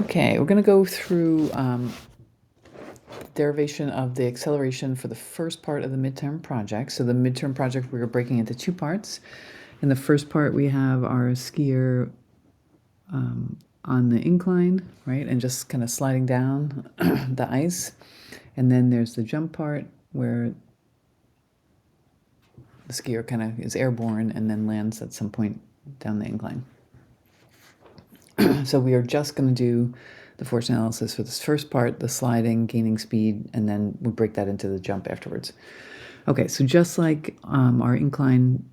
Okay, we're going to go through derivation of the acceleration for the first part of the midterm project. So the midterm project, we're breaking into two parts. In the first part, we have our skier on the incline, right, and just kind of sliding down the ice. And then there's the jump part where the skier kind of is airborne and then lands at some point down the incline. So we are just going to do the force analysis for this first part, the sliding, gaining speed, and then we break that into the jump afterwards. Okay, so just like our incline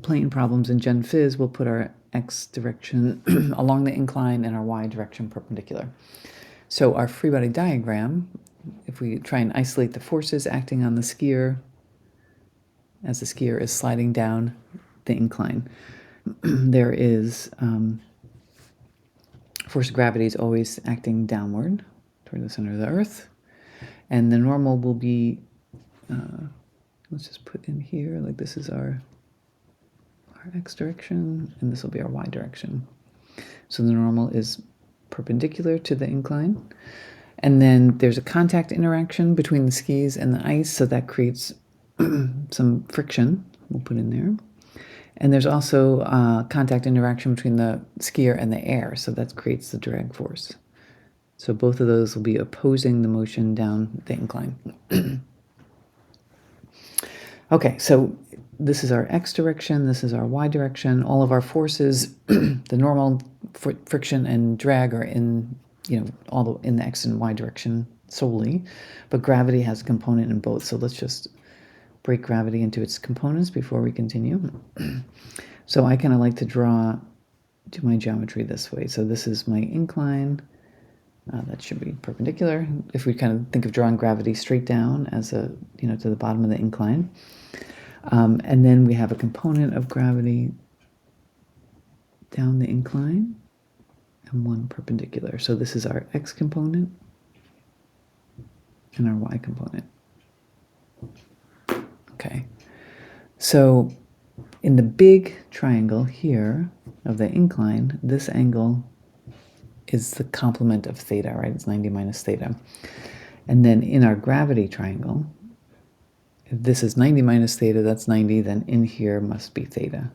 plane problems in Gen Phys, we'll put our x direction along the incline and our y direction perpendicular. So our free body diagram, if we try and isolate the forces acting on the skier as the skier is sliding down the incline, there is force of gravity is always acting downward toward the center of the earth. And the normal will be, let's just put in here, like this is our x direction, and this will be our y direction. So the normal is perpendicular to the incline. And then there's a contact interaction between the skis and the ice, so that creates some friction, we'll put in there. And there's also contact interaction between the skier and the air, so that creates the drag force. So both of those will be opposing the motion down the incline. Okay, so this is our x direction, this is our y direction. All of our forces, the normal friction and drag are in, all in the x and y direction solely, but gravity has a component in both. So let's just break gravity into its components before we continue. So I kind of like to do my geometry this way. So this is my incline. That should be perpendicular. If we kind of think of drawing gravity straight down as to the bottom of the incline. And then we have a component of gravity down the incline and one perpendicular. So this is our x component and our y component. Okay. So in the big triangle here of the incline, this angle is the complement of theta, right? It's 90 minus theta. And then in our gravity triangle, if this is 90 minus theta, that's 90, then in here must be theta.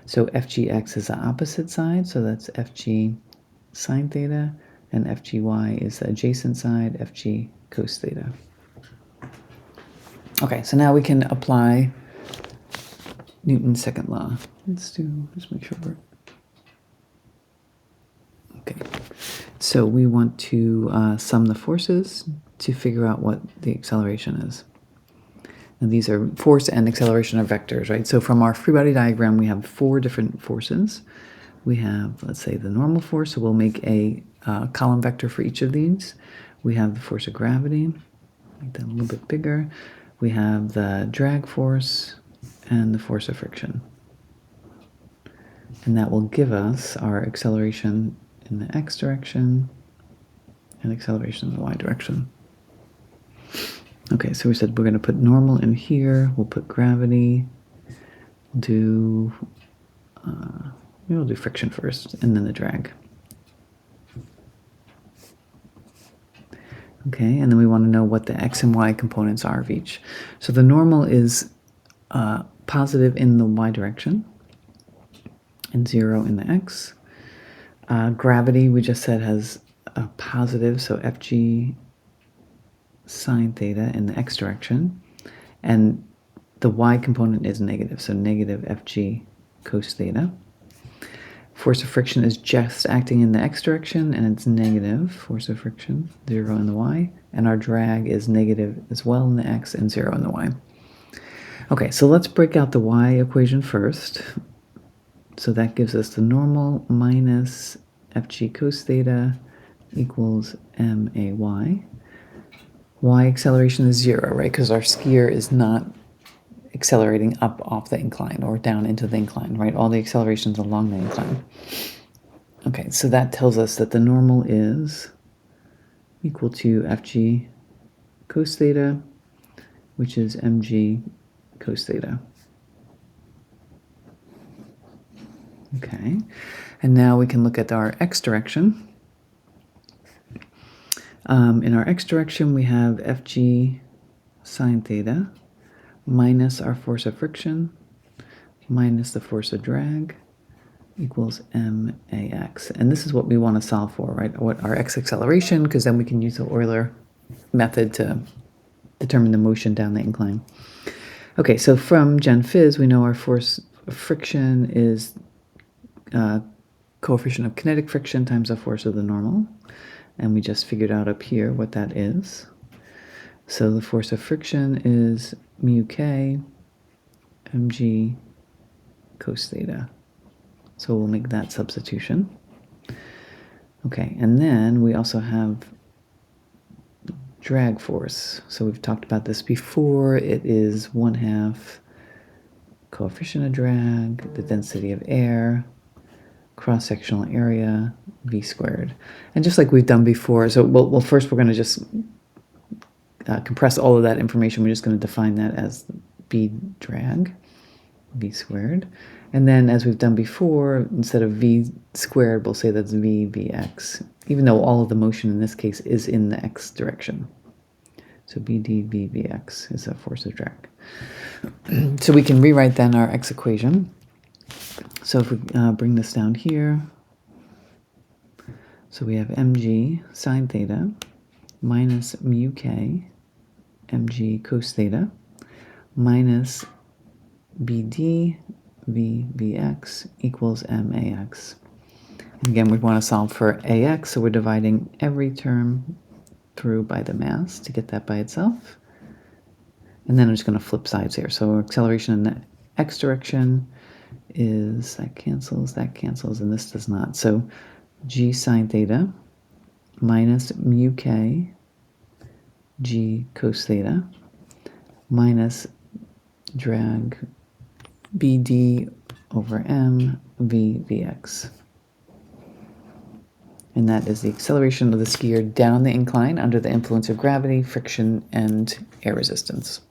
So FGX is the opposite side, so that's FG sine theta, and FGY is the adjacent side, FG cos theta. Okay, so now we can apply Newton's second law. Just make sure we're... Okay, so we want to sum the forces to figure out what the acceleration is. And these are force and acceleration of vectors, right? So from our free body diagram, we have 4 different forces. We have, let's say, the normal force, so we'll make a column vector for each of these. We have the force of gravity, make that a little bit bigger. We have the drag force and the force of friction. And that will give us our acceleration in the x direction and acceleration in the y direction. Okay, so we said we're going to put normal in here. We'll put gravity. We'll do friction first, and then the drag. Okay, and then we want to know what the x and y components are of each. So the normal is positive in the y direction and 0 in the x. Gravity, we just said, has a positive, so Fg sine theta in the x direction. And the y component is negative, so negative Fg cos theta. Force of friction is just acting in the x direction, and it's negative force of friction, 0 in the y. And our drag is negative as well in the x and 0 in the y. Okay, so let's break out the y equation first. So that gives us the normal minus Fg cos theta equals may. Y acceleration is 0, right? Because our skier is not accelerating up off the incline or down into the incline, right? All the accelerations along the incline. Okay, so that tells us that the normal is equal to Fg cos theta, which is mg cos theta. Okay, and now we can look at our x direction. In our x direction, we have Fg sine theta minus our force of friction minus the force of drag equals max. And this is what we want to solve for, right? What our x acceleration, because then we can use the Euler method to determine the motion down the incline. Okay, so from Gen Phys, we know our force of friction is coefficient of kinetic friction times the force of the normal. And we just figured out up here what that is. So the force of friction is mu k mg cos theta. So we'll make that substitution. Okay, and then we also have drag force. So we've talked about this before. It is 1/2 coefficient of drag, the density of air, cross-sectional area, v squared. And just like we've done before, so well first we're going to just compress all of that information. We're just going to define that as b drag, v squared. And then, as we've done before, instead of v squared, we'll say that's v vx, even though all of the motion in this case is in the x direction. So bd v vx is a force of drag. So we can rewrite then our x equation. So if we bring this down here, so we have mg sine theta minus mu k mg cos theta minus bd v vx equals max. And again, we want to solve for ax, so we're dividing every term through by the mass to get that by itself. And then I'm just going to flip sides here. So acceleration in the x direction is, that cancels, and this does not. So g sine theta minus mu k g cos theta minus drag bd over m v vx. And that is the acceleration of the skier down the incline under the influence of gravity, friction, and air resistance.